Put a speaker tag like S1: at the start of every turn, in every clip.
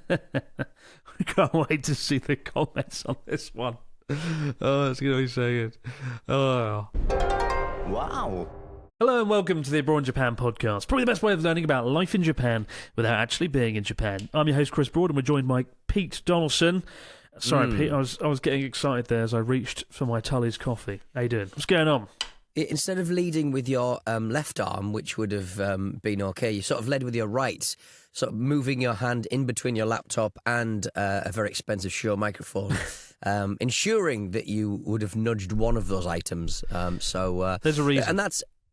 S1: I can't wait to see the comments on this one. Oh, it's going to be so good. Oh.
S2: Wow.
S1: Hello and welcome to the Abroad in Japan podcast. Probably the best way of learning about life in Japan without actually being in Japan. I'm your host, Chris Broad, and we're joined by Pete Donaldson. Sorry, Pete, I was getting excited there as I reached for my Tully's coffee. How you doing? What's going on?
S3: Instead of leading with your left arm, which would have been okay, you sort of led with your right, sort of moving your hand in between your laptop and a very expensive Shure microphone, ensuring that you would have nudged one of those items.
S1: There's a reason.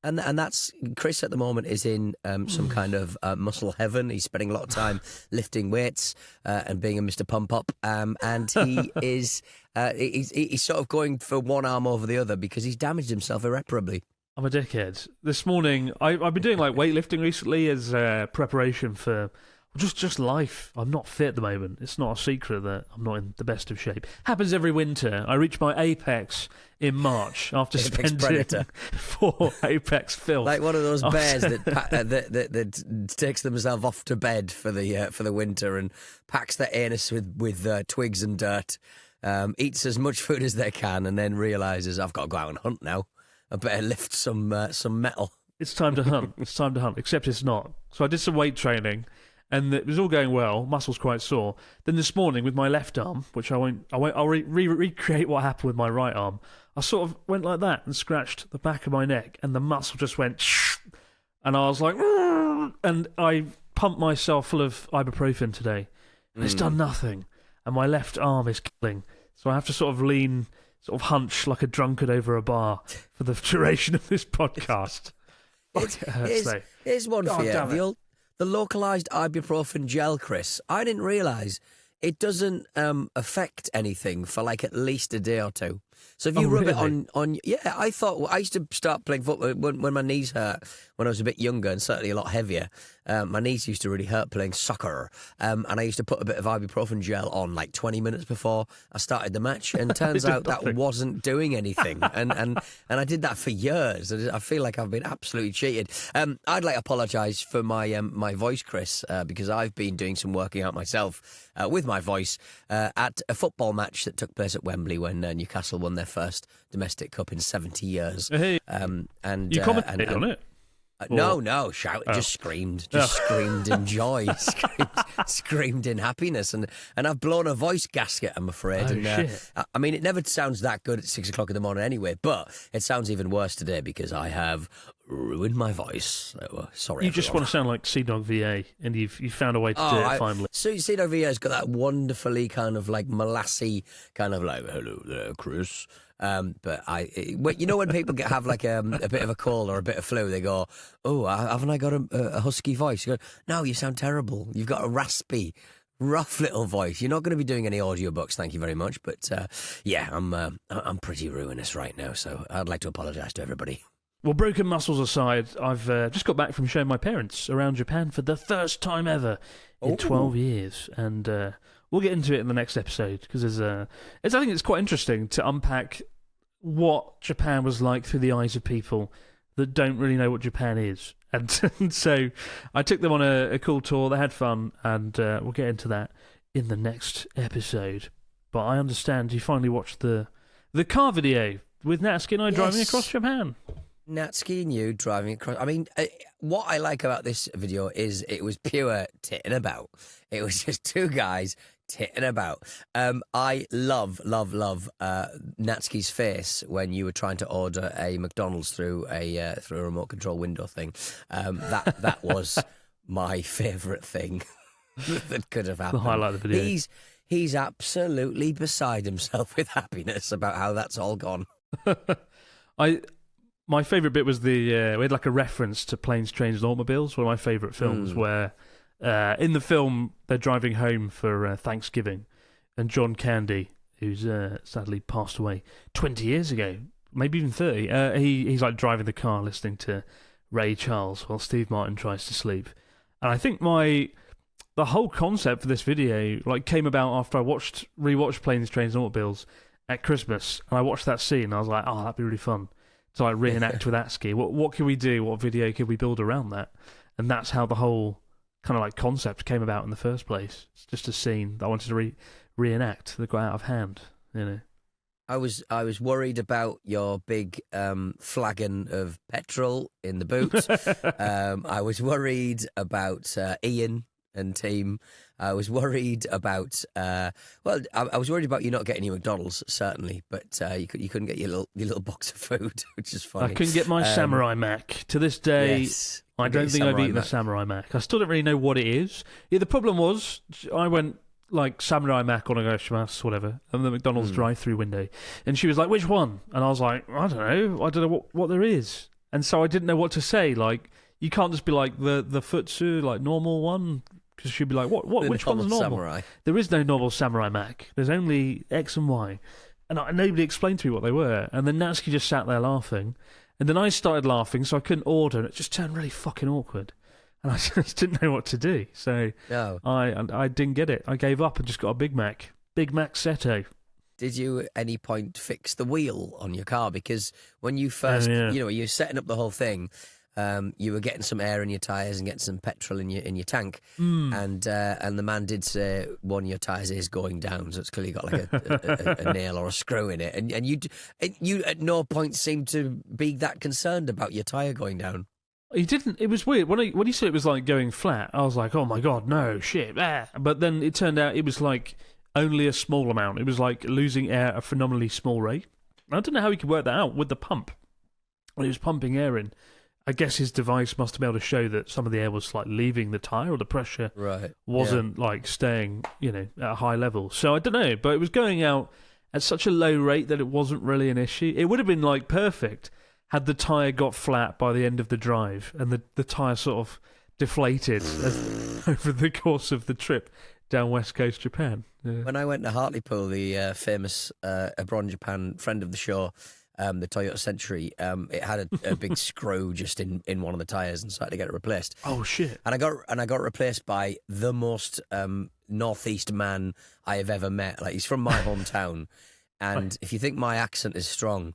S3: And that's Chris at the moment is in some kind of muscle heaven. He's spending a lot of time lifting weights and being a Mr. Pump Up. And he is he's sort of going for one arm over the other because he's damaged himself irreparably.
S1: I'm a dickhead. This morning, I've been doing like weightlifting recently as preparation for just life. I'm not fit at the moment. It's not a secret that I'm not in the best of shape. Happens every winter. I reach my apex in March after spending 4 apex filth.
S3: Like one of those bears that takes themselves off to bed for the winter and packs their anus with twigs and dirt, eats as much food as they can, and then realises I've got to go out and hunt now. I better lift some metal.
S1: It's time to hunt. It's time to hunt. Except it's not. So I did some weight training. And it was all going well. Muscles quite sore. Then this morning, with my left arm, which I'll recreate what happened with my right arm. I sort of went like that and scratched the back of my neck, and the muscle just went, and I was like, and I pumped myself full of ibuprofen today, and it's done nothing. And my left arm is killing, so I have to sort of lean, sort of hunch like a drunkard over a bar for the duration of this podcast.
S3: Here's one for you. The localised ibuprofen gel, Chris. I didn't realise it doesn't affect anything for like at least a day or two. So if you rub it on, yeah, I used to start playing football when my knees hurt when I was a bit younger and certainly a lot heavier. My knees used to really hurt playing soccer, and I used to put a bit of ibuprofen gel on like 20 minutes before I started the match, and turns out that wasn't doing anything. and I did that for years. I feel like I've been absolutely cheated. I'd like to apologise for my my voice, Chris, because I've been doing some working out myself with my voice at a football match that took place at Wembley when Newcastle won their first domestic cup in 70 years.
S1: Hey,
S3: and
S1: you commented on it?
S3: No, shout! Just screamed in joy, screamed in happiness, and I've blown a voice gasket, I'm afraid.
S1: Shit.
S3: I mean, it never sounds that good at 6 o'clock in the morning anyway, but it sounds even worse today because I have ruined my voice. So, sorry.
S1: You just want to sound like Sea Dog VA, and you've found a way to do it finally.
S3: So Sea Dog VA's got that wonderfully kind of like molassy kind of like, hello there, Chris. But you know when people have like a bit of a cold or a bit of flu, they go, "Oh, haven't I got a husky voice?" You go, "No, you sound terrible. You've got a raspy, rough little voice. You're not going to be doing any audiobooks, thank you very much." But yeah, I'm pretty ruinous right now, so I'd like to apologise to everybody.
S1: Well, broken muscles aside, I've just got back from showing my parents around Japan for the first time ever in 12 years, and we'll get into it in the next episode because I think it's quite interesting to unpack what Japan was like through the eyes of people that don't really know what Japan is. And so I took them on a cool tour. They had fun, and we'll get into that in the next episode. But I understand you finally watched the car video with Natsuki and I driving across Japan.
S3: Natsuki and you driving across. I mean, what I like about this video is it was pure titting about. It was just two guys titting about. I love Natsuki's face when you were trying to order a McDonald's through a remote control window thing. That was my favourite thing that could have happened.
S1: The highlight of the video.
S3: He's absolutely beside himself with happiness about how that's all gone.
S1: My favourite bit was we had like a reference to Planes, Trains and Automobiles, one of my favourite films, where in the film they're driving home for Thanksgiving, and John Candy, who's sadly passed away 20 years ago, maybe even 30, he's like driving the car listening to Ray Charles while Steve Martin tries to sleep. And I think the whole concept for this video like came about after I rewatched Planes, Trains and Automobiles at Christmas, and I watched that scene and I was like, oh, that'd be really fun to like reenact with Atsuki. What can we do? What video can we build around that? And that's how the whole kind of like concept came about in the first place. It's just a scene that I wanted to reenact that got out of hand, you know.
S3: I was worried about your big flagon of petrol in the boot. I was worried about Ian and team. I was worried about I was worried about you not getting your McDonald's, certainly, but you couldn't get your little box of food, which is funny.
S1: I couldn't get my Samurai Mac. To this day,
S3: yes,
S1: I don't think I've eaten a Samurai Mac. I still don't really know what it is. Yeah, the problem was I went like Samurai Mac on onegaishimasu, whatever, and the McDonald's drive-through window, and she was like, "Which one?" And I was like, "I don't know what there is," and so I didn't know what to say. Like, you can't just be like the futsu, like normal one. Because she'd be like, "What? Which one's normal?"
S3: Samurai.
S1: There is no normal Samurai Mac. There's only X and Y, and nobody explained to me what they were. And then Natsuki just sat there laughing, and then I started laughing, so I couldn't order, and it just turned really fucking awkward, and I just didn't know what to do. So I didn't get it. I gave up and just got a Big Mac Seto.
S3: Did you at any point fix the wheel on your car? Because when you first, you're setting up the whole thing. You were getting some air in your tyres and getting some petrol in your tank, and the man did say one of your tyres is going down, so it's clearly got like a nail or a screw in it, and you at no point seemed to be that concerned about your tyre going down.
S1: He didn't. It was weird when he said it was like going flat. I was like, oh my god, no shit. But then it turned out it was like only a small amount. It was like losing air at a phenomenally small rate. I don't know how he could work that out with the pump. When he was pumping air in, I guess his device must have been able to show that some of the air was like leaving the tyre, or the pressure wasn't like staying, at a high level. So I don't know, but it was going out at such a low rate that it wasn't really an issue. It would have been like perfect had the tyre got flat by the end of the drive and the tyre sort of deflated over the course of the trip down West Coast Japan. Yeah.
S3: When I went to Hartlepool, the famous Abron Japan friend of the show, the Toyota Century, it had a big screw just in one of the tyres, and so I had to get it replaced.
S1: Oh shit!
S3: And I got replaced by the most northeast man I have ever met. Like, he's from my hometown, and if you think my accent is strong,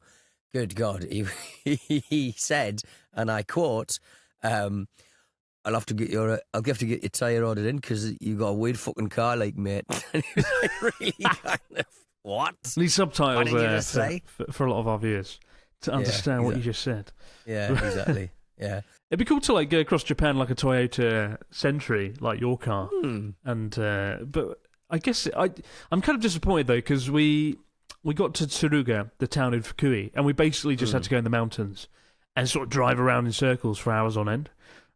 S3: good God, he said, and I quote, "I'll have to get your tyre ordered in because you got a weird fucking car, like, mate." And he was like, really kind of. What?
S1: These subtitles there for a lot of our viewers to understand what you just said.
S3: Yeah, exactly. Yeah,
S1: it'd be cool to like go across Japan like a Toyota Century, like your car. And but I guess I'm kind of disappointed though, because we got to Tsuruga, the town in Fukui, and we basically just had to go in the mountains and sort of drive around in circles for hours on end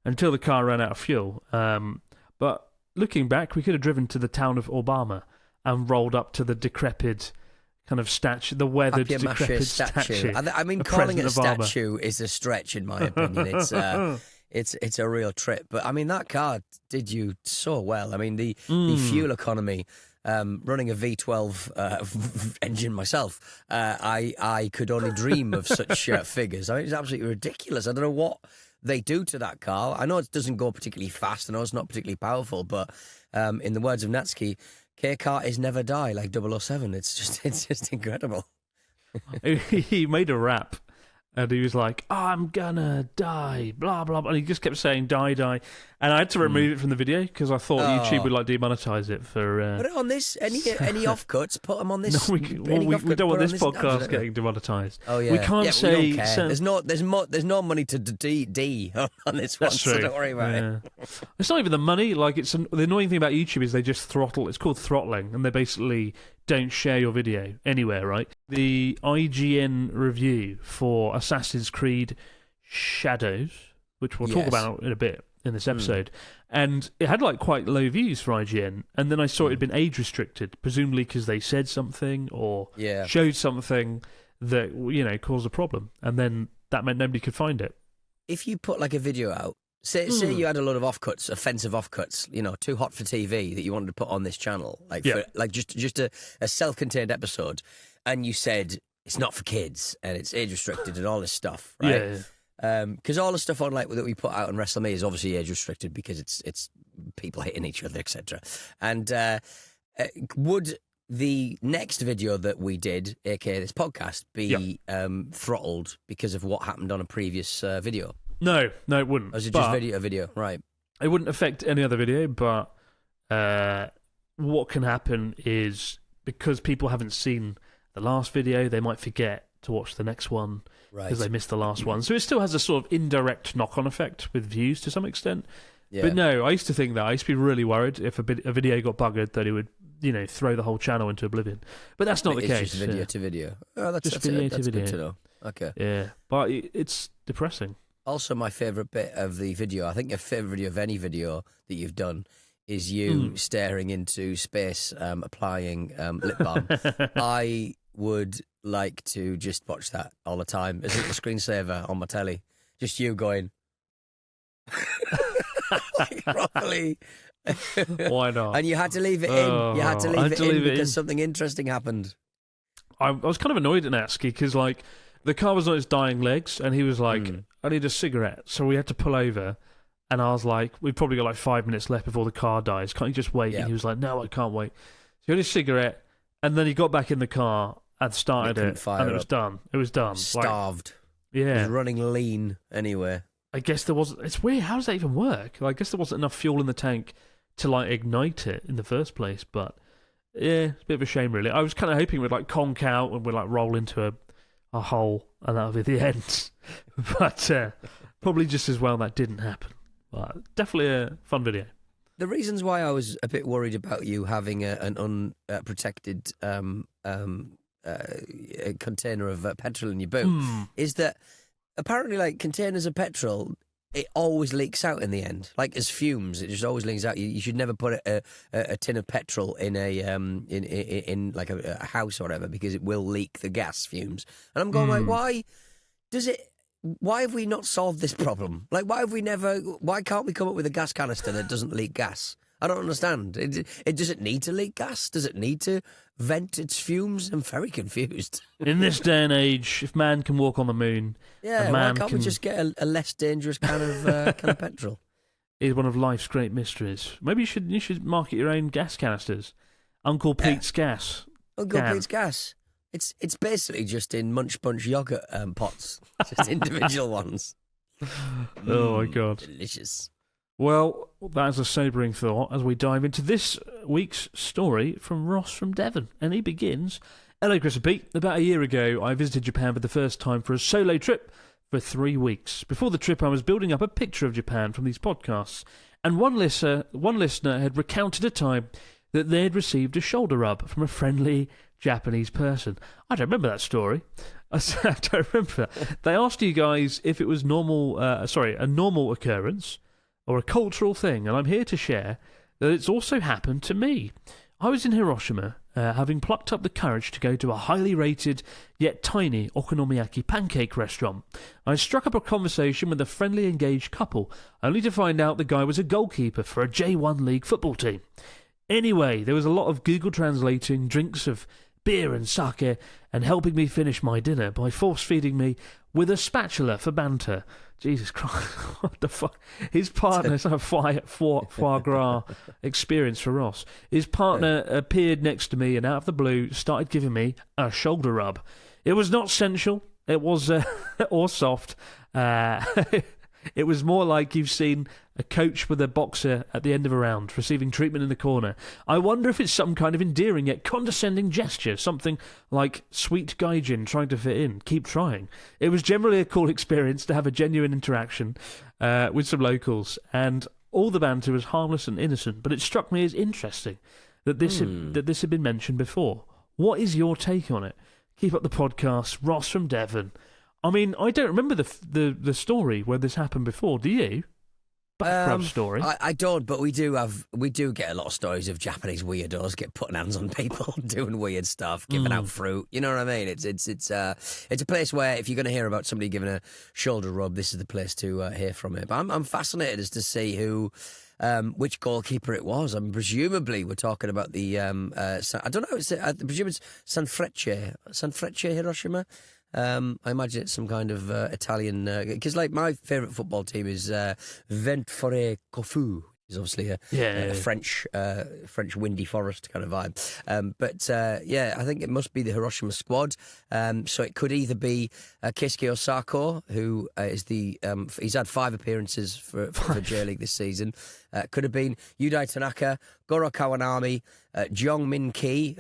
S1: until the car ran out of fuel. But looking back, we could have driven to the town of Obama and rolled up to the decrepit kind of statue, the weathered decrepit statue.
S3: I mean, calling it a statue is a stretch, in my opinion. It's a real trip. But I mean, that car did you so well. I mean, the fuel economy, running a V12 engine myself, I could only dream of such figures. I mean, it's absolutely ridiculous. I don't know what they do to that car. I know it doesn't go particularly fast. I know it's not particularly powerful, but in the words of Natsuki, K-Kart is never die, like 007. It's just incredible.
S1: He made a rap, and he was like, "I'm gonna die," blah blah blah, and he just kept saying "die, die," and I had to remove it from the video because I thought YouTube would like demonetize it for.
S3: Put it on this. Any offcuts? Put them on this.
S1: No, we don't want this podcast getting demonetized.
S3: Oh yeah,
S1: we can't say.
S3: We don't care. There's no money to D on this one.
S1: That's true.
S3: So don't worry about it.
S1: It's not even the money. Like, the annoying thing about YouTube is they just throttle. It's called throttling, and they basically don't share your video anywhere. Right? The IGN review for Assassin's Creed Shadows, which we'll talk about in a bit in this episode, and it had like quite low views for IGN, and then I saw it had been age restricted, presumably because they said something or showed something that caused a problem, and then that meant nobody could find it. If
S3: you put like a video out, say you had a lot of offcuts, offensive offcuts, too hot for TV that you wanted to put on this channel, for, just a self-contained episode, and you said it's not for kids and it's age restricted and all this stuff, right? Because all the stuff on that we put out on WrestleMania is obviously age restricted because it's people hitting each other, etc. And would the next video that we did, aka this podcast, be throttled because of what happened on a previous video?
S1: No, it wouldn't.
S3: Or is it just video, right?
S1: it wouldn't affect any other video, but what can happen is because people haven't seen the last video, they might forget to watch the next one because they missed the last one. So it still has a sort of indirect knock-on effect with views to some extent. Yeah. But no, I used to think that. I used to be really worried if a video got buggered that it would, throw the whole channel into oblivion. But that's not the case.
S3: It's just video to video. Oh, that's
S1: video to video.
S3: Good to know. Okay.
S1: Yeah, but it's depressing.
S3: Also, my favourite bit of the video, I think your favourite video of any video that you've done is you staring into space, applying lip balm. I would like to just watch that all the time as a screensaver on my telly. Just you going... like properly.
S1: Why not?
S3: And you had to leave it in. You had to leave it in because something interesting happened.
S1: I was kind of annoyed at Natsuki because, like, the car was on its dying legs, and he was like, "I need a cigarette," so we had to pull over. And I was like, "We've probably got like 5 minutes left before the car dies. Can't you just wait?" And he was like, "No, I can't wait." So he had his cigarette, and then he got back in the car and started it, and it was done. It was done.
S3: Starved.
S1: Like, yeah,
S3: he was running lean anyway.
S1: I guess there wasn't... It's weird. How does that even work? Like, I guess there wasn't enough fuel in the tank to, like, ignite it in the first place. But, yeah, it's a bit of a shame, really. I was kind of hoping we'd, like, conk out and we'd, like, roll into a hole and that would be the end. But probably just as well that didn't happen. But definitely a fun video.
S3: The reasons why I was a bit worried about you having an unprotected container of petrol in your boot is that apparently, like, containers of petrol, it always leaks out in the end. Like, as fumes, it just always leaks out. You should never put a tin of petrol in in like a house or whatever, because it will leak the gas fumes. And I'm going like, why have we not solved this problem? Like, why can't we come up with a gas canister that doesn't leak gas? I don't understand. It does it need to leak gas? Does it need to vent its fumes? I'm very confused.
S1: In this day and age, if man can walk on the moon,
S3: why can't we just get a less dangerous kind of petrol?
S1: Is one of life's great mysteries. Maybe you should market your own gas canisters. Uncle Pete's gas.
S3: Uncle Pete's gas. It's basically just in Munch Bunch yogurt pots, just individual ones.
S1: Oh my God,
S3: delicious.
S1: Well, that is a sobering thought as we dive into this week's story from Ross from Devon. And he begins, "Hello, Chris and Pete. About a year ago, I visited Japan for the first time for a solo trip for 3 weeks. Before the trip, I was building up a picture of Japan from these podcasts. And one listener had recounted a time that they had received a shoulder rub from a friendly Japanese person." I don't remember that story. I don't remember that. They asked you guys if it was a normal occurrence or a cultural thing, and I'm here to share that it's also happened to me. I was in Hiroshima, having plucked up the courage to go to a highly rated yet tiny okonomiyaki pancake restaurant. I struck up a conversation with a friendly engaged couple, only to find out the guy was a goalkeeper for a J1 League football team. Anyway, there was a lot of Google translating, drinks of beer and sake, and helping me finish my dinner by force-feeding me with a spatula for banter. Jesus Christ, what the fuck? His partner, it's a foie gras experience for Ross. His partner appeared next to me and out of the blue started giving me a shoulder rub. It was not sensual, it was, or soft. It was more like you've seen a coach with a boxer at the end of a round, receiving treatment in the corner. I wonder if it's some kind of endearing yet condescending gesture, something like sweet gaijin trying to fit in. Keep trying. It was generally a cool experience to have a genuine interaction with some locals, and all the banter was harmless and innocent, but it struck me as interesting that this had been mentioned before. What is your take on it? Keep up the podcast. Ross from Devon. I mean, I don't remember the story where this happened before. Do you? Background story.
S3: I don't, but we do get a lot of stories of Japanese weirdos get putting hands on people, doing weird stuff, giving out fruit. You know what I mean? It's a place where if you're going to hear about somebody giving a shoulder rub, this is the place to hear from it. But I'm fascinated as to see which goalkeeper it was. Presumably we're talking about the I don't know. I presume it's Sanfrecce Hiroshima. I imagine it's some kind of Italian, because like my favourite football team is Ventfore Corfu, It's obviously a French windy forest kind of vibe. But I think it must be the Hiroshima squad. So it could either be Keisuke Osako, who is he's had 5 appearances for J League this season. Could have been Yudai Tanaka, Goro Kawanami, Jong Min Ki,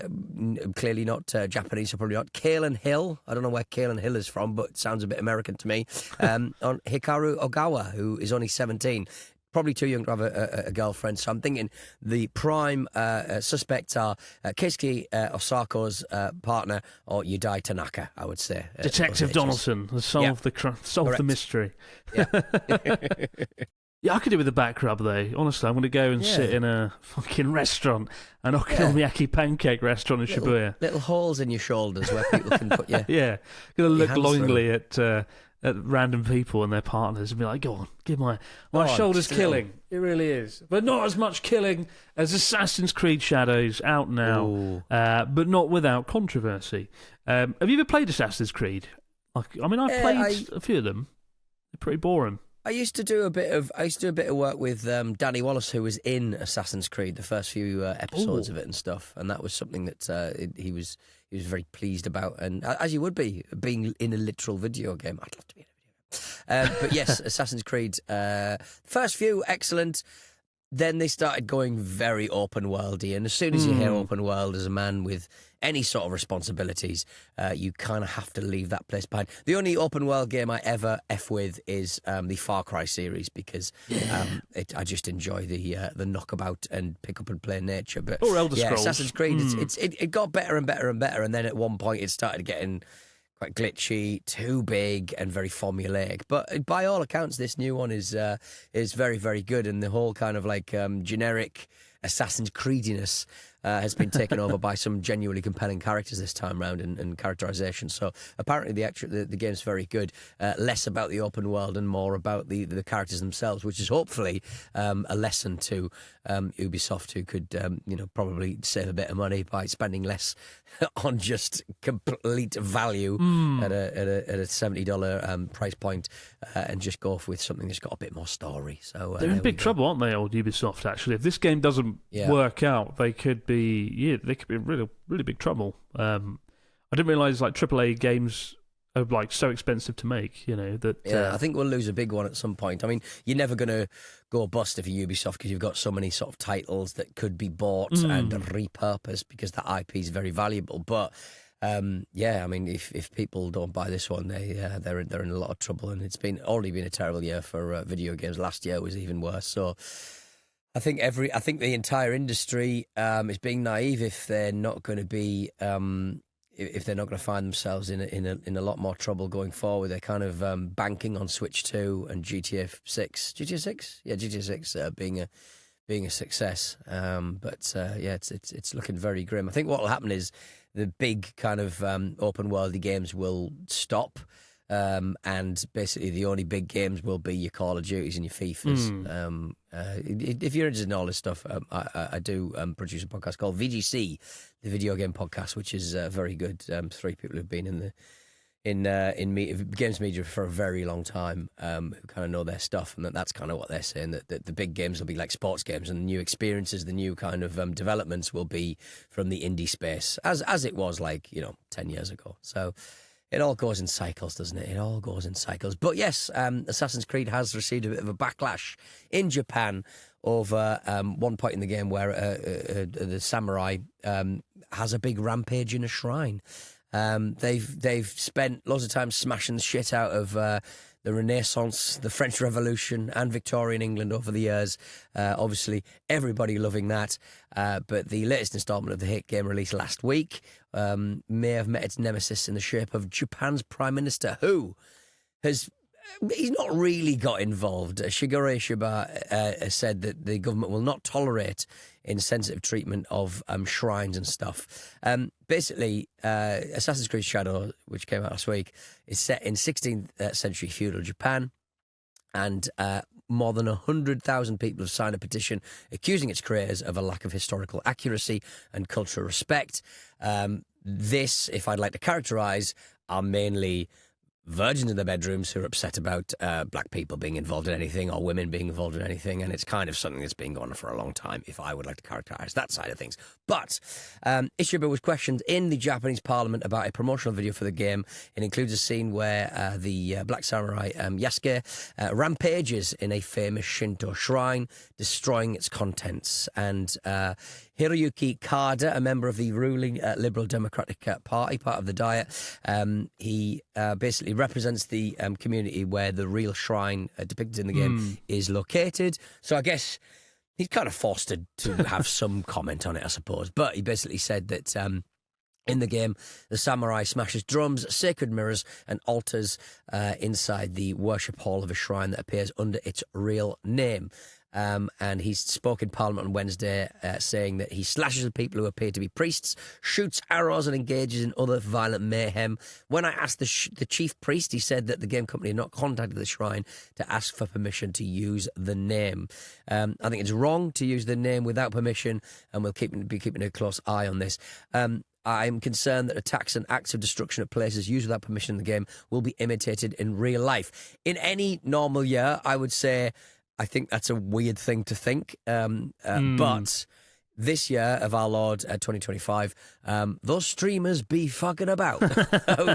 S3: clearly not Japanese, so probably not. Kalen Hill, I don't know where Kalen Hill is from, but sounds a bit American to me. On Hikaru Ogawa, who is only 17. Probably too young to have a girlfriend. So I'm thinking the prime suspects are Keisuke Osako's partner or Yudai Tanaka, I would say.
S1: Detective Donaldson has solved the mystery.
S3: Yeah.
S1: Yeah, I could do with a back rub, though. Honestly, I'm going to go and sit in a fucking restaurant, an okonomiyaki pancake restaurant in Shibuya.
S3: Little holes in your shoulders where people can put your
S1: yeah, going to look longingly at random people and their partners and be like, go on, give my shoulder's killing. It really is. But not as much killing as Assassin's Creed Shadows, out now, but not without controversy. Have you ever played Assassin's Creed? I've played a few of them. They're pretty boring.
S3: I used to do a bit of work with Danny Wallace, who was in Assassin's Creed, the first few episodes of it and stuff, and that was something that he was very pleased about, and as you would be, being in a literal video game. I'd love to be in a video game. But yes, Assassin's Creed, first few excellent. Then they started going very open worldy, and as soon as you hear open world as a man with any sort of responsibilities, you kind of have to leave that place behind. The only open world game I ever F with is the Far Cry series, because I just enjoy the knockabout and pick up and play nature. But
S1: or Elder Scrolls.
S3: Assassin's Creed, it got better and better and better, and then at one point it started getting quite glitchy, too big, and very formulaic. But by all accounts, this new one is very, very good, and the whole kind of like generic Assassin's Creediness has been taken over by some genuinely compelling characters this time round and characterization. So apparently the game's very good. Less about the open world and more about the characters themselves, which is hopefully a lesson to Ubisoft, who could probably save a bit of money by spending less on just complete value at a $70 price point, and just go off with something that's got a bit more story. So
S1: they're in big trouble, aren't they, old Ubisoft? Actually, if this game doesn't work out, they could be in really, really big trouble. I didn't realise like AAA games are like so expensive to make. I think we'll lose a big one at some point. I mean, you're never going to go bust if you're Ubisoft, because you've got so many sort of titles that could be bought and repurposed, because the IP is very valuable. But I mean, if people don't buy this one, they're in a lot of trouble, and it's already been a terrible year for video games. Last year was even worse. So I think the entire industry is being naive if they're not going to be if they're not going to find themselves in a lot more trouble going forward. They're kind of banking on Switch 2 and GTA 6. GTA 6? Yeah, GTA 6 being a success. It's looking very grim. I think what will happen is the big kind of open worldy games will stop. And basically the only big games will be your Call of Duties and your FIFAs. If you're interested in all this stuff, I do produce a podcast called VGC, the video game podcast, which is very good. 3 people who've been in games media for a very long time, who kind of know their stuff, and that's kind of what they're saying, that the big games will be like sports games, and the new experiences, the new kind of developments will be from the indie space, as it was 10 years ago. So it all goes in cycles, doesn't it? It all goes in cycles. But yes, Assassin's Creed has received a bit of a backlash in Japan over one point in the game where the samurai has a big rampage in a shrine. They've spent loads of time smashing the shit out of the Renaissance, the French Revolution, and Victorian England over the years. Obviously, everybody loving that. But the latest installment of the hit game released last week may have met its nemesis in the shape of Japan's Prime Minister, who he's not really got involved. Shigeru Ishiba said that the government will not tolerate insensitive treatment of shrines and stuff. Basically, Assassin's Creed Shadow, which came out last week, is set in 16th century feudal Japan, and more than 100,000 people have signed a petition accusing its creators of a lack of historical accuracy and cultural respect. This, if I'd like to characterise, are mainly
S3: virgins in their bedrooms who are upset about black people being involved in anything or women being involved in anything, and it's kind of something that's been going on for a long time, if I would like to characterise that side of things. But Ishiba was questioned in the Japanese parliament about a promotional video for the game. It includes a scene where the black samurai Yasuke rampages in a famous Shinto shrine, destroying its contents. And Hiroyuki Kada, a member of the ruling Liberal Democratic Party, part of the Diet, he basically represents the community where the real shrine depicted in the game is located. So I guess he's kind of forced to have some comment on it, I suppose. But he basically said that in the game, the samurai smashes drums, sacred mirrors, and altars inside the worship hall of a shrine that appears under its real name. And he spoke in Parliament on Wednesday saying that he slashes at people who appear to be priests, shoots arrows and engages in other violent mayhem. When I asked the chief priest, he said that the game company had not contacted the shrine to ask for permission to use the name. I think it's wrong to use the name without permission, and we'll be keeping a close eye on this. I'm concerned that attacks and acts of destruction at places used without permission in the game will be imitated in real life. In any normal year, I would say I think that's a weird thing to think. But this year of our Lord 2025, those streamers be fucking about.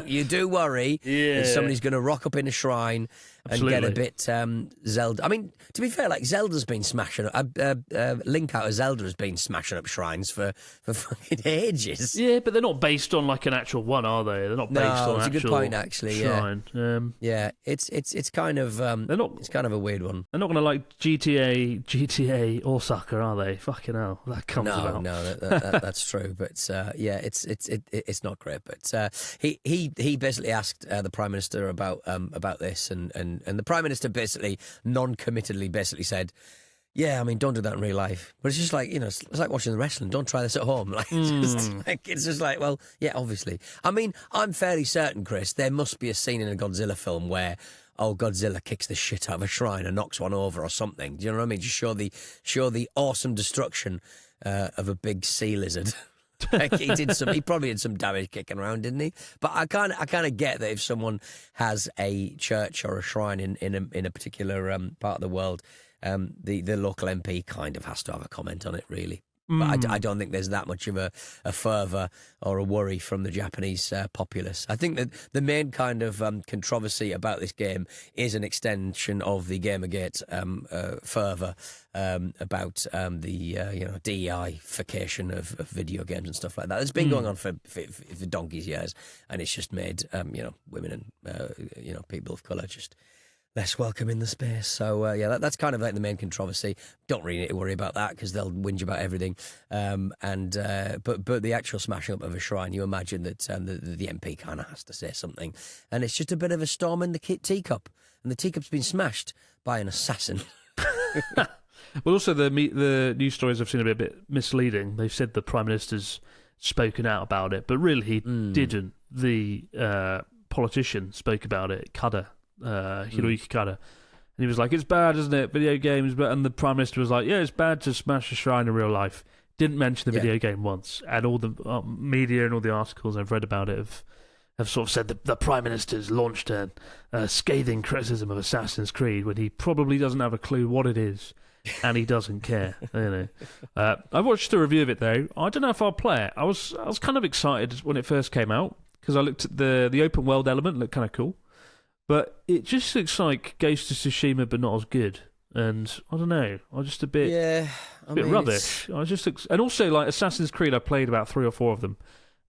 S3: You do worry that somebody's going to rock up in a shrine and get a bit Zelda. I mean, to be fair, like Zelda's been smashing up. Link Out of Zelda has been smashing up shrines for fucking ages.
S1: Yeah, but they're not based on like an actual one, are they? They're not based on an actual
S3: it's a good point, actually.
S1: Shrine.
S3: Yeah, it's kind of they're not. It's kind of a weird one.
S1: They're not going to like GTA Osaka, are they? Fucking hell, that comes about.
S3: No, that's true. But yeah, it's not great. But he basically asked the Prime Minister about this, and the Prime Minister basically non-committedly said, yeah, I mean, don't do that in real life. But it's just like, you know, it's like watching the wrestling. Don't try this at home. Like, it's just like, well, yeah, obviously. I mean, I'm fairly certain, Chris, there must be a scene in a Godzilla film where Godzilla kicks the shit out of a shrine and knocks one over or something. Do you know what I mean? Just show the awesome destruction of a big sea lizard. Like he probably did some damage kicking around, didn't he? But I kind of get that if someone has a church or a shrine in a particular part of the world, the local MP kind of has to have a comment on it, really. But I don't think there's that much of a fervour or a worry from the Japanese populace. I think that the main kind of controversy about this game is an extension of the Gamergate fervour about the DEI-fication of video games and stuff like that. It's been going on for donkey's years, and it's just made women and people of colour just less welcome in the space. So, that's kind of like the main controversy. Don't really need to worry about that because they'll whinge about everything. But the actual smashing up of a shrine, you imagine that the MP kind of has to say something. And it's just a bit of a storm in the teacup. And the teacup's been smashed by an assassin.
S1: Well, also, the news stories I've seen are a bit misleading. They've said the Prime Minister's spoken out about it, but really he didn't. The politician spoke about it, Kada. Hiroyuki Kada, and he was like, it's bad, isn't it, video games, and the Prime Minister was like, yeah, it's bad to smash a shrine in real life. Didn't mention the video game once, and all the media and all the articles I've read about it have sort of said that the Prime Minister's launched a scathing criticism of Assassin's Creed when he probably doesn't have a clue what it is, and he doesn't care. I watched a review of it though. I don't know if I'll play it. I was kind of excited when it first came out because I looked at the open world element, looked kind of cool. But it just looks like Ghost of Tsushima, but not as good. And I don't know, I'm just a bit, rubbish. And also, like Assassin's Creed, I played about 3 or 4 of them,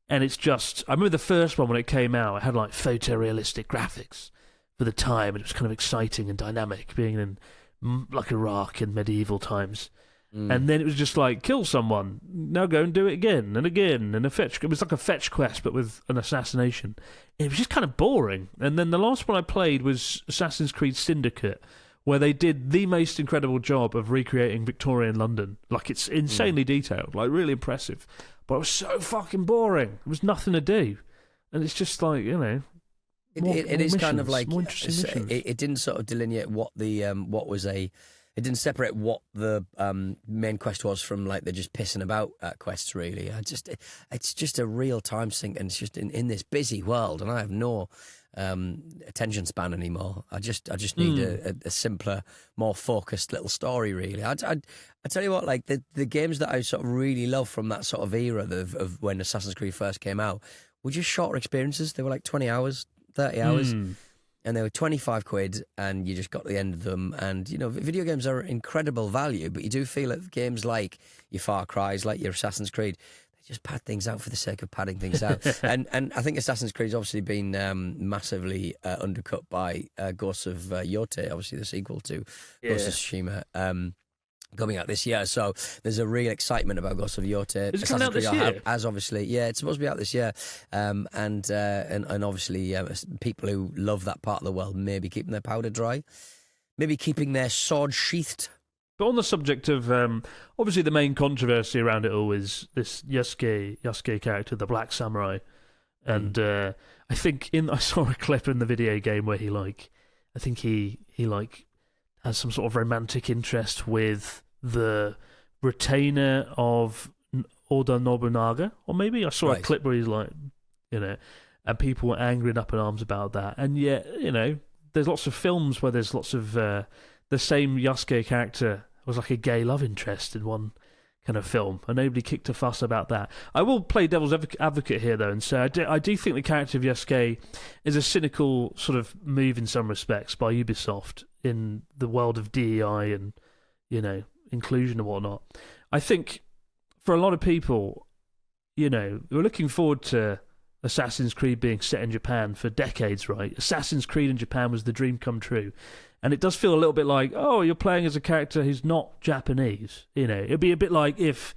S1: and it's just. I remember the first one when it came out. It had like photorealistic graphics for the time, and it was kind of exciting and dynamic, being in like Iraq in medieval times. And then it was just like, kill someone, now go and do it again and again, and it was like a fetch quest but with an assassination. It was just kind of boring. And then the last one I played was Assassin's Creed Syndicate, where they did the most incredible job of recreating Victorian London. Like, it's insanely detailed, like really impressive, but it was so fucking boring. There was nothing to do, and it's just like, you know,
S3: it is kind of like it didn't sort of delineate what the what was a it didn't separate what the main quest was from like they're just pissing about quests. Really, it's just a real time sink, and it's just in this busy world, and I have no attention span anymore. I just need a simpler, more focused little story. Really, I tell you what, like the games that I sort of really love from that sort of era of when Assassin's Creed first came out were just shorter experiences. They were like 20 hours, 30 hours. And they were 25 quid, and you just got to the end of them. And, you know, video games are incredible value, but you do feel that games like your Far Cry's, like your Assassin's Creed, they just pad things out for the sake of padding things out. and I think Assassin's Creed's obviously been massively undercut by Ghosts of Yote, obviously the sequel to Ghost of Tsushima. Coming out this year, so there's a real excitement about Ghosts of Yote.
S1: Is it coming out this year?
S3: As obviously, yeah, it's supposed to be out this year, and obviously people who love that part of the world may be keeping their powder dry, maybe keeping their sword sheathed.
S1: But on the subject of obviously the main controversy around it all is this Yasuke character, the Black Samurai, and I think I saw a clip in the video game where he has some sort of romantic interest with the retainer of Oda Nobunaga, or maybe I saw a clip where he's like, you know, and people were angry and up in arms about that. And yet, you know, there's lots of films where there's lots of the same Yasuke character was like a gay love interest in one kind of film, and nobody kicked a fuss about that. I will play devil's advocate here, though, and say I do think the character of Yasuke is a cynical sort of move in some respects by Ubisoft in the world of DEI and, you know, inclusion and whatnot. I think for a lot of people, you know, we're looking forward to Assassin's Creed being set in Japan for decades, right? Assassin's Creed in Japan was the dream come true. And it does feel a little bit like, oh, you're playing as a character who's not Japanese. You know, it'd be a bit like if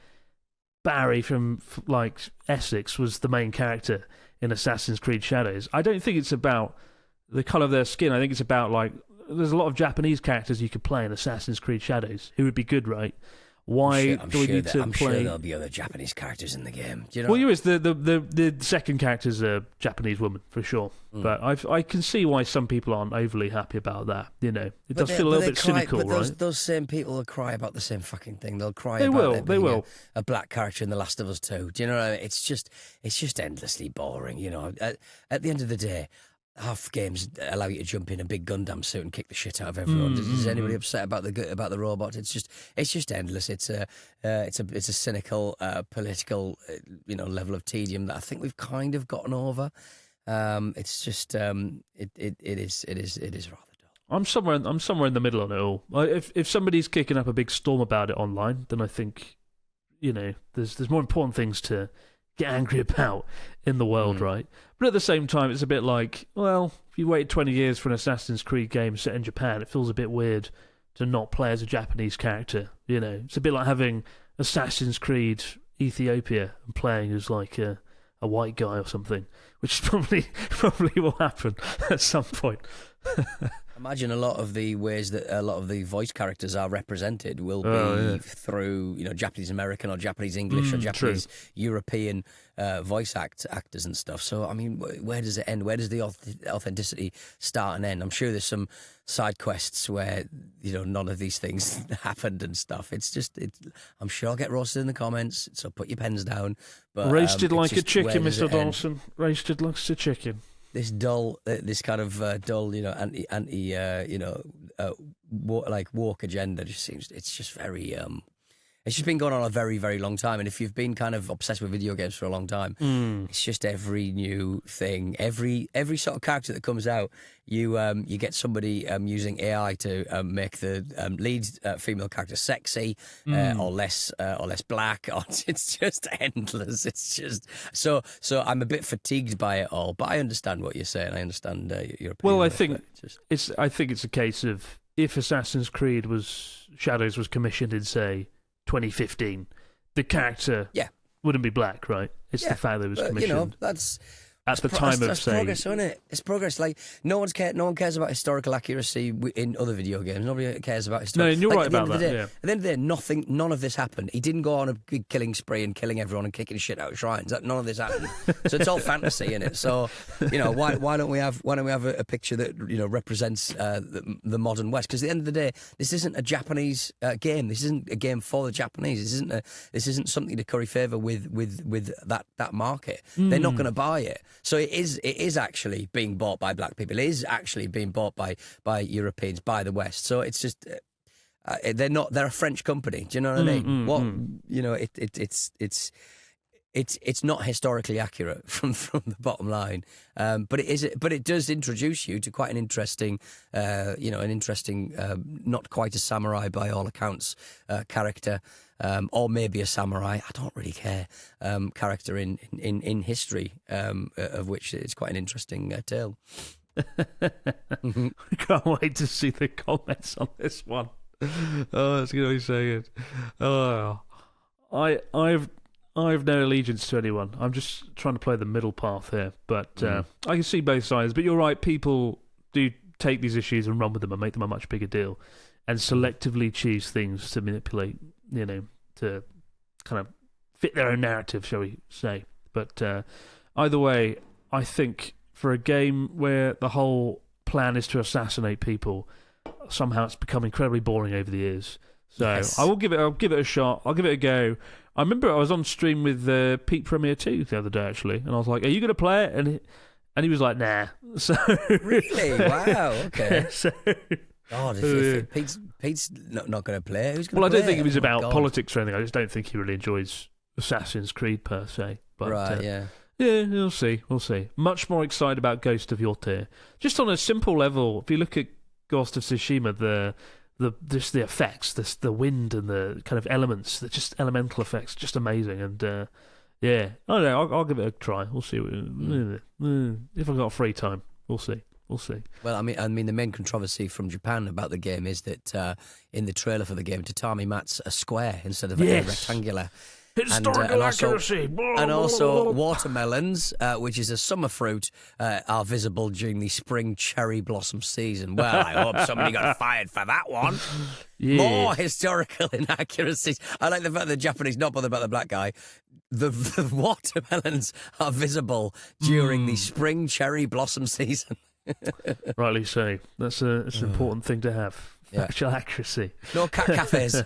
S1: Barry from, like, Essex was the main character in Assassin's Creed Shadows. I don't think it's about the colour of their skin. I think it's about, like, there's a lot of Japanese characters you could play in Assassin's Creed Shadows who would be good, right? Why do we need to play?
S3: I'm sure there'll be other Japanese characters in the game. Do you know?
S1: Well, the second character's a Japanese woman for sure, but I can see why some people aren't overly happy about that. You know, it does feel a little bit cynical, right?
S3: Those same people will cry about the same fucking thing. They'll cry. They will. A black character in The Last of Us 2. Do you know what I mean? It's just endlessly boring. You know, at the end of the day, half games allow you to jump in a big Gundam suit and kick the shit out of everyone. Is anybody upset about the robot? It's just endless. It's a cynical political level of tedium that I think we've kind of gotten over. It's just it is rather dull.
S1: I'm somewhere in the middle on it all. If somebody's kicking up a big storm about it online, then I think, you know, there's more important things to get angry about in the world, right? But at the same time, it's a bit like, well, if you waited 20 years for an Assassin's Creed game set in Japan, it feels a bit weird to not play as a Japanese character. You know, it's a bit like having Assassin's Creed Ethiopia and playing as like a white guy or something, which probably will happen at some point.
S3: Imagine a lot of the ways that a lot of the voice characters are represented will be through, you know, Japanese American or Japanese English or Japanese European voice actors and stuff. So, I mean, where does it end? Where does the authenticity start and end? I'm sure there's some side quests where, you know, none of these things happened and stuff. I'm sure I'll get roasted in the comments, so put your pens down. But,
S1: roasted like a chicken, Mr. Dawson. Roasted like a chicken.
S3: This dull, this kind of dull, you know, anti, woke agenda just seems, it's just very, it's just been going on a very, very long time. And if you've been kind of obsessed with video games for a long time, it's just every new thing, every sort of character that comes out, you get somebody using AI to make the lead female character sexy or less black. It's just endless. It's just so I'm a bit fatigued by it all. But I understand what you're saying. I understand your opinion.
S1: Well, I think it's a case of if Assassin's Creed Shadows was commissioned in, say, 2015, the character wouldn't be black, right? It's the fact that it was commissioned.
S3: You know,
S1: at the time of,
S3: that's
S1: say...
S3: progress, isn't it? It's progress. Like, no one cares about historical accuracy in other video games. Nobody cares about historical...
S1: No, and you're right about
S3: that.
S1: Yeah.
S3: At the end of the day, none of this happened. He didn't go on a big killing spree and killing everyone and kicking shit out of shrines. None of this happened. So it's all fantasy, innit? So, why don't we have a picture that, represents the modern West? Because at the end of the day, this isn't a Japanese game. This isn't a game for the Japanese. This isn't something to curry favour with that market. They're not going to buy it. So it is actually being bought by black people. It is actually being bought by Europeans, by the West. So it's just they're a French company. Do you know what I mean? It's not historically accurate from the bottom line, but it does introduce you to quite an interesting, not quite a samurai by all accounts character, or maybe a samurai. I don't really care. Character in history, of which it's quite an interesting tale.
S1: Can't wait to see the comments on this one. Oh, it's going to be so good. Oh, I've no allegiance to anyone. I'm just trying to play the middle path here. But I can see both sides. But you're right, people do take these issues and run with them and make them a much bigger deal and selectively choose things to manipulate, to kind of fit their own narrative, shall we say. But either way, I think for a game where the whole plan is to assassinate people, somehow it's become incredibly boring over the years. So yes. I'll give it a shot. I'll give it a go. I remember I was on stream with Pete Premier 2 the other day, actually, and I was like, "Are you going to play it?" And he was like, "Nah." So
S3: really, wow, okay.
S1: So,
S3: God, if Pete's not going to play it, who's going to play it?
S1: Well, I don't think it was about politics or anything. I just don't think he really enjoys Assassin's Creed per se. But,
S3: right, yeah.
S1: Yeah, we'll see. Much more excited about Ghost of Yotei. Just on a simple level, if you look at Ghost of Tsushima, the effects, the wind and the kind of elements, the just elemental effects, just amazing. And I don't know, I'll give it a try. We'll see if I've got free time. We'll see.
S3: Well, I mean, the main controversy from Japan about the game is that in the trailer for the game, Tatami Mat's a square instead of a rectangular.
S1: Historical accuracy.
S3: And also watermelons, which is a summer fruit, are visible during the spring cherry blossom season. Well, I hope somebody got fired for that one. Yeah. More historical inaccuracies. I like the fact that the Japanese not bothered about the black guy. The watermelons are visible during the spring cherry blossom season.
S1: Rightly so. That's an important thing to have. Factual accuracy.
S3: No cat cafes.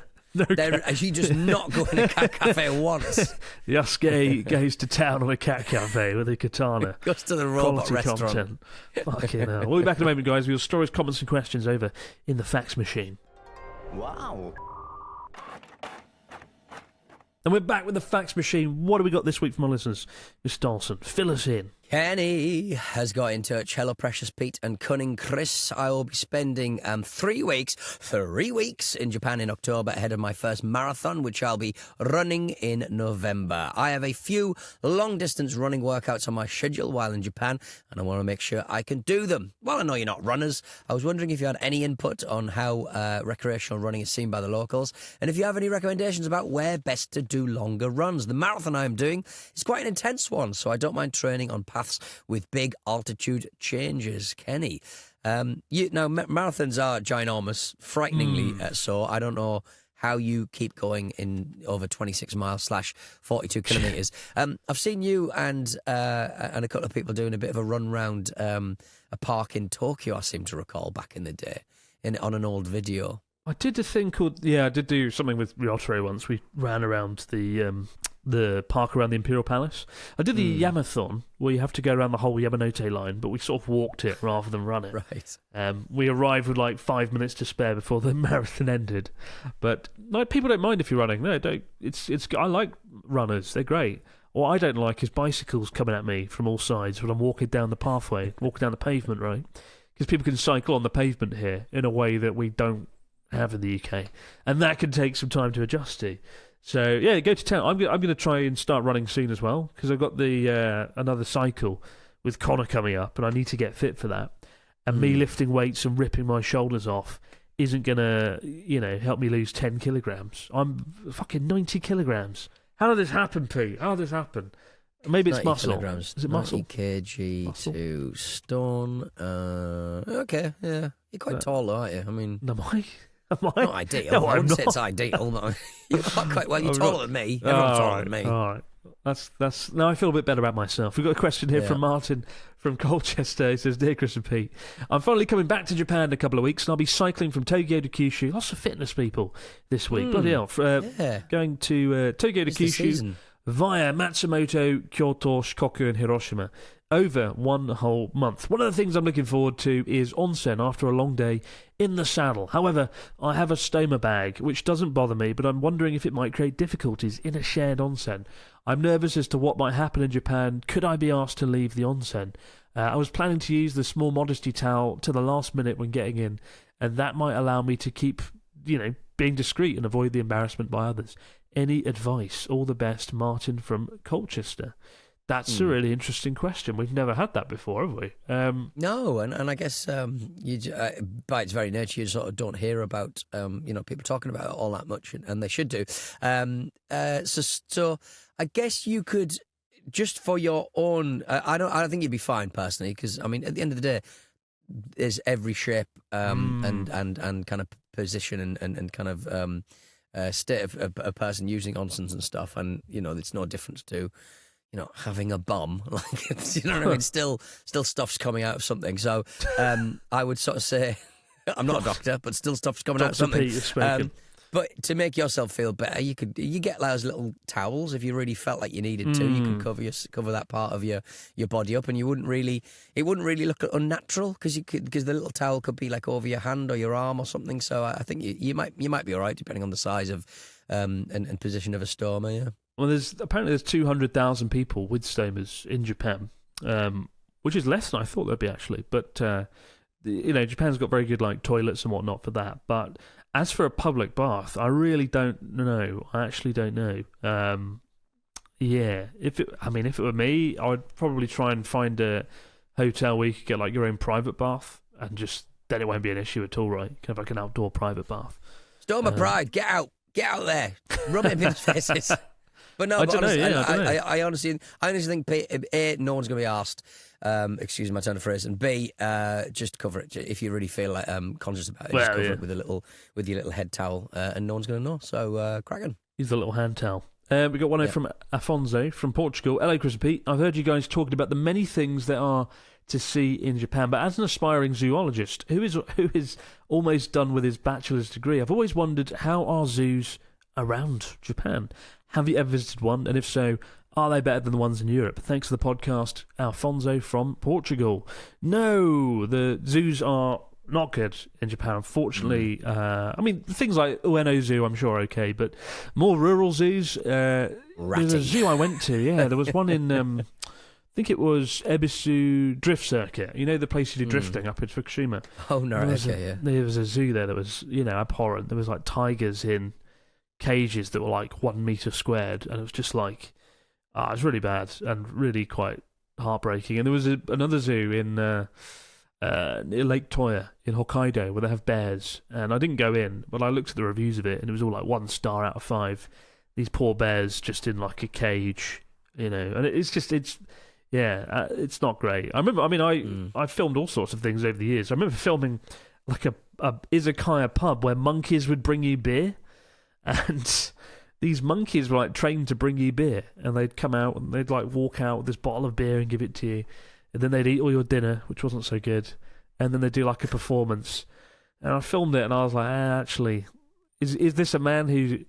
S3: He just not going to a cat cafe once.
S1: Yasuke goes to town on a cat cafe with a katana.
S3: Goes to the robot
S1: quality
S3: restaurant.
S1: Content. Fucking hell. We'll be back in a moment, guys, with your stories, comments and questions over in the fax machine.
S2: Wow.
S1: And we're back with the fax machine. What do we got this week from our listeners? Miss Dawson, fill us in.
S3: Kenny has got in touch. Hello, Precious Pete and Cunning Chris. I will be spending 3 weeks in Japan in October ahead of my first marathon, which I'll be running in November. I have a few long-distance running workouts on my schedule while in Japan, and I want to make sure I can do them. Well, I know you're not runners. I was wondering if you had any input on how recreational running is seen by the locals, and if you have any recommendations about where best to do longer runs. The marathon I'm doing is quite an intense one, so I don't mind training on paths with big altitude changes. Kenny, marathons are ginormous, frighteningly so. I don't know how you keep going in over 26 miles / 42 kilometres. I've seen you and a couple of people doing a bit of a run round a park in Tokyo, I seem to recall, back in the day, on an old video.
S1: I did a thing called... I did do something with Ryotaro once. We ran around the park around the Imperial Palace. I did the Yamathon, where you have to go around the whole Yamanote line, but we sort of walked it rather than run it.
S3: Right.
S1: We arrived with like 5 minutes to spare before the marathon ended. But no, people don't mind if you're running. No, don't. I like runners. They're great. What I don't like is bicycles coming at me from all sides when I'm walking down the pathway, walking down the pavement, right? Because people can cycle on the pavement here in a way that we don't have in the UK, and that can take some time to adjust to. So go to town. I'm going to try and start running soon as well, because I've got the another cycle with Connor coming up, and I need to get fit for that. And me lifting weights and ripping my shoulders off isn't going to help me lose 10 kilograms. I'm fucking 90 kilograms. How did this happen, Pete? How did this happen? Maybe it's muscle.
S3: Kilograms.
S1: Is it muscle?
S3: 90 kg
S1: muscle?
S3: to stone. Okay, yeah. You're quite tall, though, aren't you? I mean...
S1: Am I?
S3: Not ideal.
S1: No,
S3: I
S1: I'm
S3: wouldn't
S1: not.
S3: say it's ideal. But you're quite well. You're
S1: I'm
S3: taller
S1: not.
S3: than me. Everyone's taller
S1: right,
S3: than me.
S1: all right. That's now I feel a bit better about myself. We've got a question here from Martin from Colchester. He says, "Dear Chris and Pete, I'm finally coming back to Japan in a couple of weeks, and I'll be cycling from Tokyo to Kyushu. Lots of fitness people this week. Bloody hell! Going to Tokyo to Kyushu via Matsumoto, Kyoto, Shikoku, and Hiroshima over 1 whole month. One of the things I'm looking forward to is onsen after a long day in the saddle. However, I have a Stoma bag, which doesn't bother me, but I'm wondering if it might create difficulties in a shared onsen. I'm nervous as to what might happen in Japan. Could I be asked to leave the onsen? I was planning to use the small modesty towel to the last minute when getting in, and that might allow me to keep, being discreet and avoid the embarrassment by others. Any advice? All the best, Martin from Colchester." That's a really interesting question. We've never had that before, have we?
S3: No, and I guess by its very nature, you sort of don't hear about people talking about it all that much, and they should do. So I guess you could, just for your own. I don't think you'd be fine personally, because I mean, at the end of the day, there's every shape and kind of position and kind of state of a person using onsens and stuff, and it's no difference to. Having a bum, like, what I mean? Still stuff's coming out of something. So I would sort of say, I'm not a doctor, but still stuff's coming out of something. But to make yourself feel better, you get those little towels if you really felt like you needed to. You could cover that part of your body up, and it wouldn't really look unnatural because the little towel could be like over your hand or your arm or something. So I think you might be all right depending on the size of and position of a stoma. Yeah.
S1: Well, there's 200,000 people with stomas in Japan, which is less than I thought there'd be actually. But Japan's got very good toilets and whatnot for that. But as for a public bath, I really don't know. I actually don't know. If it were me, I would probably try and find a hotel where you could get your own private bath, and then it won't be an issue at all, right? Kind of like an outdoor private bath.
S3: Stoma pride, get out there, rub it in people's faces. But no, I honestly think A, no one's going to be asked. Excuse my turn of phrase, and B, just cover it if you really feel conscious about it. Just cover it with your little head towel, and no one's going to know. So cracking.
S1: Use the little hand towel. We got one here from Afonso from Portugal. Hello, Chris and Pete. I've heard you guys talking about the many things there are to see in Japan, but as an aspiring zoologist who is almost done with his bachelor's degree, I've always wondered, how are zoos around Japan? Have you ever visited one? And if so, are they better than the ones in Europe? Thanks for the podcast, Alfonso from Portugal. No, the zoos are not good in Japan, unfortunately. Things like Ueno Zoo, I'm sure are okay, but more rural zoos. There's a zoo I went to, there was one in, I think it was Ebisu Drift Circuit. The place you do drifting up in Fukushima.
S3: Oh, no,
S1: There was a zoo there that was, abhorrent. There was tigers in cages that were 1 meter squared, and it was just it was really bad and really quite heartbreaking. And there was another zoo in near Lake Toya in Hokkaido where they have bears, and I didn't go in, but I looked at the reviews of it, and it was all 1 star out of 5. These poor bears just in a cage, and it's not great. I remember, I filmed all sorts of things over the years. I remember filming a izakaya pub where monkeys would bring you beer. And these monkeys were trained to bring you beer, and they'd come out and they'd walk out with this bottle of beer and give it to you, and then they'd eat all your dinner, which wasn't so good, and then they'd do a performance. And I filmed it, and I was like, actually, is this a man who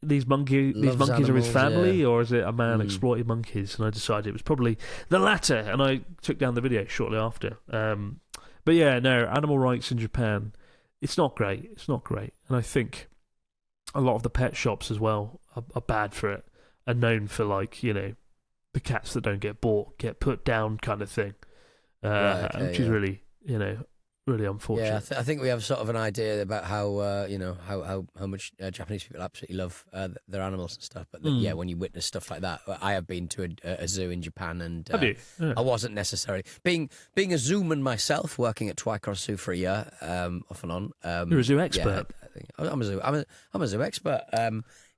S1: these monkeys are his family, or is it a man exploiting monkeys? And I decided it was probably the latter, and I took down the video shortly after. But animal rights in Japan, it's not great. It's not great, and I think a lot of the pet shops as well are bad for it, and known for the cats that don't get bought get put down kind of thing, which is really really unfortunate.
S3: Yeah, I think we have sort of an idea about how how much Japanese people absolutely love their animals and stuff. But when you witness stuff like that, I have been to a zoo in Japan, and
S1: have you? Yeah.
S3: I wasn't necessarily being a zooman myself, working at Twycross Zoo for a year, off and on.
S1: You're a zoo expert.
S3: Yeah, I'm a zoo expert.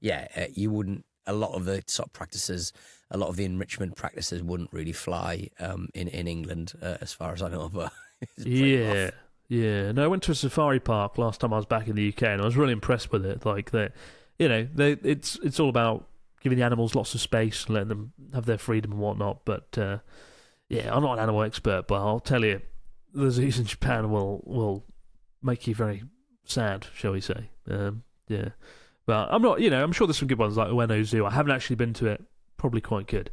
S3: You wouldn't. A lot of the sort of practices a lot of the enrichment practices wouldn't really fly in England, as far as I know. But
S1: yeah. No, I went to a safari park last time I was back in the UK, and I was really impressed with it. Like that, it's all about giving the animals lots of space and letting them have their freedom and whatnot. But I'm not an animal expert, but I'll tell you, the zoos in Japan will make you very sad, shall we say? But I'm not. I'm sure there's some good ones like Ueno Zoo. I haven't actually been to it. Probably quite good.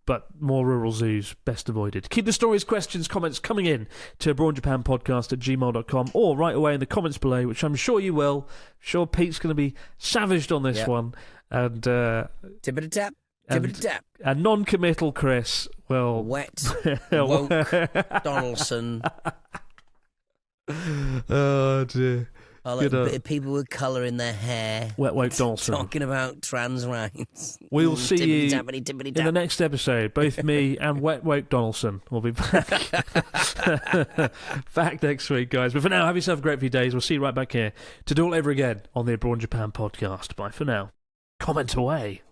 S1: But more rural zoos, best avoided. Keep the stories, questions, comments coming in to abroadjapanpodcast@gmail.com or right away in the comments below, which I'm sure you will. I'm sure Pete's going to be savaged on this one. And
S3: tip-a-tap.
S1: And non-committal Chris will...
S3: Wet, woke, Donaldson.
S1: Oh, dear.
S3: People with colour in their hair.
S1: Wet woke Donaldson.
S3: Talking about trans rights.
S1: We'll see you in the next episode. Both me and Wet woke Donaldson will be back. Back next week, guys. But for now, have yourself a great few days. We'll see you right back here to do all over again on the Abroad Japan podcast. Bye for now. Comment away.